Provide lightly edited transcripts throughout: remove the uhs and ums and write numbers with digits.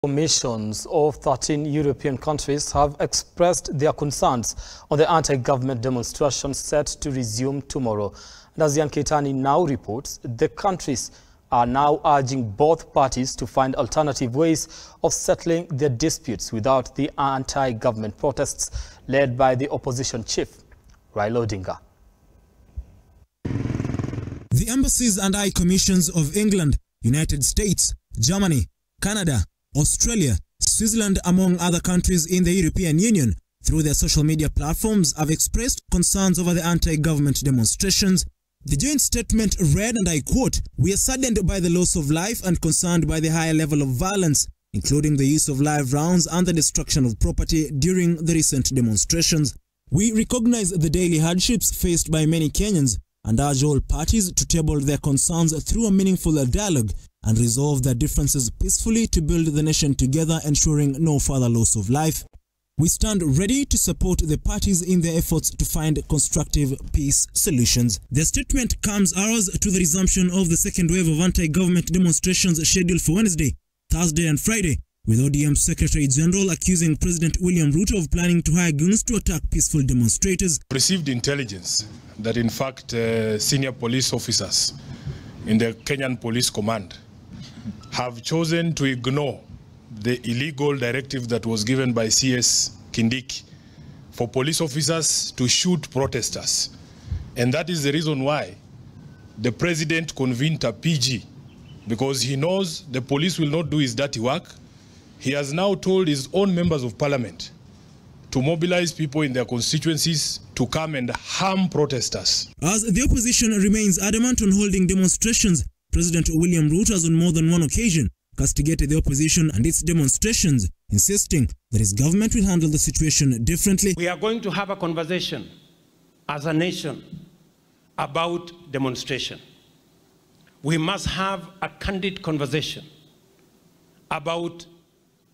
Commissions of 13 European countries have expressed their concerns on the anti-government demonstrations set to resume tomorrow. And as Yan Keitani now reports, the countries are now urging both parties to find alternative ways of settling their disputes without the anti-government protests led by the opposition chief, Raila Odinga. The embassies and high commissions of England, United States, Germany, Canada, Australia, Switzerland, among other countries in the European Union, through their social media platforms, have expressed concerns over the anti-government demonstrations. The joint statement read, and I quote, "We are saddened by the loss of life and concerned by the higher level of violence, including the use of live rounds and the destruction of property during the recent demonstrations. We recognize the daily hardships faced by many Kenyans and urge all parties to table their concerns through a meaningful dialogue and resolve their differences peacefully to build the nation together, ensuring no further loss of life. We stand ready to support the parties in their efforts to find constructive peace solutions." The statement comes hours to the resumption of the second wave of anti-government demonstrations scheduled for Wednesday, Thursday and Friday, with ODM Secretary General accusing President William Ruto of planning to hire goons to attack peaceful demonstrators. Received intelligence that in fact senior police officers in the Kenyan Police Command have chosen to ignore the illegal directive that was given by CS Kindiki for police officers to shoot protesters. And that is the reason why the president convened a PG, because he knows the police will not do his dirty work. He has now told his own members of parliament to mobilize people in their constituencies to come and harm protesters. As the opposition remains adamant on holding demonstrations, President William Ruto has on more than one occasion castigated the opposition and its demonstrations, insisting that his government will handle the situation differently. We are going to have a conversation as a nation about demonstration. We must have a candid conversation about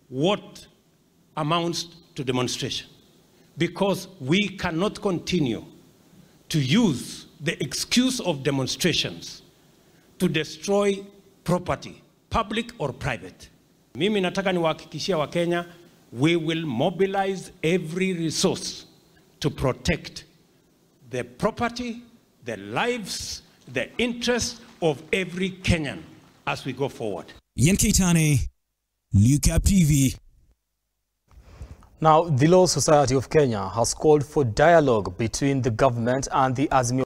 what amounts to demonstration, because we cannot continue to use the excuse of demonstrations to destroy property, public or private. Mimi nataka niwahakikishia Wakenya, we will mobilize every resource to protect the property, the lives, the interests of every Kenyan as we go forward. Yan Keitani, Luka TV. Now, the Law Society of Kenya has called for dialogue between the government and the Azimio